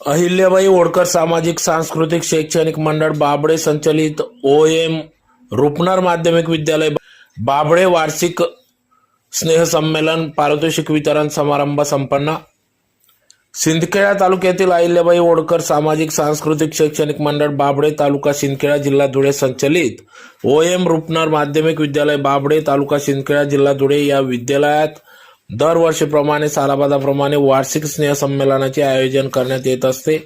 अहिल्याबाई होळकर सामाजिक सांस्कृतिक शैक्षणिक मंडळ बाबळे संचलित OM रुपनर माध्यमिक विद्यालय बाबळे वार्षिक स्नेहसंमेलन पारितोषिक वितरण समारंभ संपन्न। सिंदखेडा तालुक्यातील अहिल्याबाई होळकर सामाजिक सांस्कृतिक शैक्षणिक मंडळ बाबळे तालुका सिंदखेडा जिल्हा धुळे संचलित OM रुपनर माध्यमिक विद्यालय बाबळे तालुका सिंदखेडा जिल्हा धुळे या विद्यालयात दरवर्षीप्रमाणे सालाबादाप्रमाणे वार्षिक स्नेहसंमेलनाचे आयोजन करण्यात येत असते।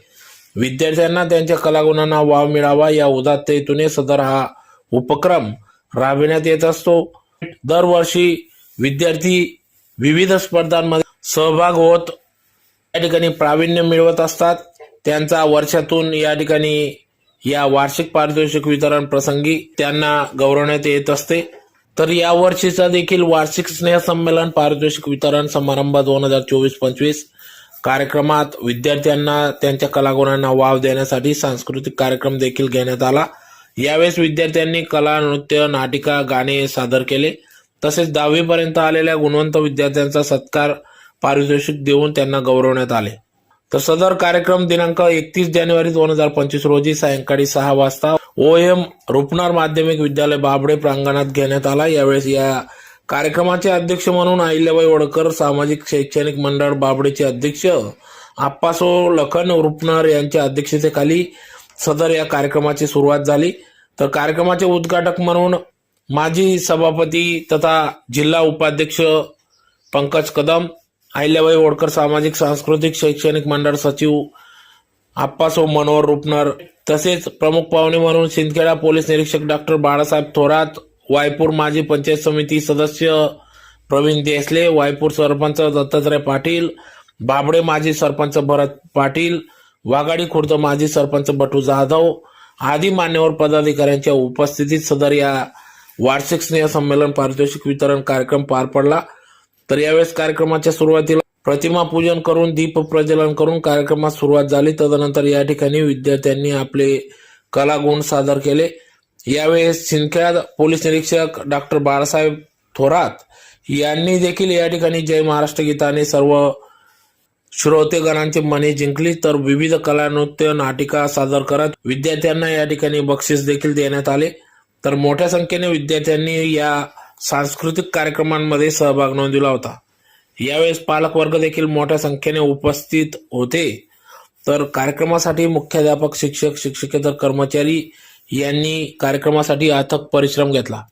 विद्यार्थ्यांना त्यांच्या कलागुणांना वाव मिळावा या उदात्त हेतूने सदर हा उपक्रम राबविण्यात येत असतो। दरवर्षी विद्यार्थी विविध स्पर्धांमध्ये सहभाग होत या ठिकाणी प्रावीण्य मिळवत असतात। त्यांचा वर्षातून या ठिकाणी या वार्षिक पारितोषिक वितरण प्रसंगी त्यांना गौरवण्यात येत असते। तर या वर्षीचा देखील वार्षिक स्नेहसंमेलन पारितोषिक वितरण समारंभ 2024-25 कार्यक्रमात विद्यार्थ्यांना त्यांच्या कलागुणांना वाव देण्यासाठी सांस्कृतिक कार्यक्रम देखील घेण्यात आला। यावेळेस विद्यार्थ्यांनी कला, नृत्य, नाटिका, गाणे सादर केले। तसेच 10वी पर्यंत आलेल्या गुणवंत विद्यार्थ्यांचा सत्कार पारितोषिक देऊन त्यांना गौरवण्यात आले। तर सदर कार्यक्रम दिनांक 31 जानेवारी 2025 रोजी सायंकाळी 6 वाजता OM रुपनर माध्यमिक विद्यालय बाबळे प्रांगणात घेण्यात आला। यावेळेस या कार्यक्रमाचे अध्यक्ष म्हणून अहिल्याबाई होळकर सामाजिक शैक्षणिक मंडळ बाबळेचे अध्यक्ष आप्पासो लखन रुपनर यांच्या अध्यक्षतेखाली सदर या कार्यक्रमाची सुरुवात झाली। तर कार्यक्रमाचे उद्घाटक म्हणून माजी सभापती तथा जिल्हा उपाध्यक्ष पंकज कदम, अहिल्याबाई होळकर सामाजिक सांस्कृतिक शैक्षणिक मंडळ सचिव आप्पासो मनोहर रुपनर, तसेच प्रमुख पाहुणे म्हणून सिंदखेडा पोलीस निरीक्षक डॉक्टर बाळासाहेब थोरात, वायपूर माजी पंचायत समिती सदस्य प्रवीण देसले, वायपूर सरपंच दत्तात्रय पाटील, बाबळे माजी सरपंच भरत पाटील, वाघाडी खुर्द माजी सरपंच बटू जाधव आदी मान्यवर पदाधिकाऱ्यांच्या उपस्थितीत सदर या वार्षिक स्नेह संमेलन पारितोषिक वितरण कार्यक्रम पार पडला। तर यावेळेस कार्यक्रमाच्या सुरुवातीला प्रतिमा पूजन करून दीप प्रज्वलन करून कार्यक्रमास सुरुवात झाली। तदनंतर या ठिकाणी विद्यार्थ्यांनी आपले कलागुण सादर केले। यावेळेस सिंदखेडा पोलीस निरीक्षक डॉक्टर बाळासाहेब थोरात यांनी देखील या ठिकाणी जय महाराष्ट्र गीताने सर्व श्रोतेगणांची मने जिंकली। तर विविध कला, नृत्य, नाटिका सादर करत विद्यार्थ्यांना या ठिकाणी बक्षीस देखील देण्यात आले। तर मोठ्या संख्येने विद्यार्थ्यांनी या सांस्कृतिक कार्यक्रमांमध्ये सहभाग नोंदविला होता। यावेळेस पालकवर्ग देखील मोठ्या संख्येने उपस्थित होते। तर कार्यक्रमासाठी मुख्याध्यापक, शिक्षक, शिक्षकेतर कर्मचारी यांनी कार्यक्रमासाठी अथक परिश्रम घेतला।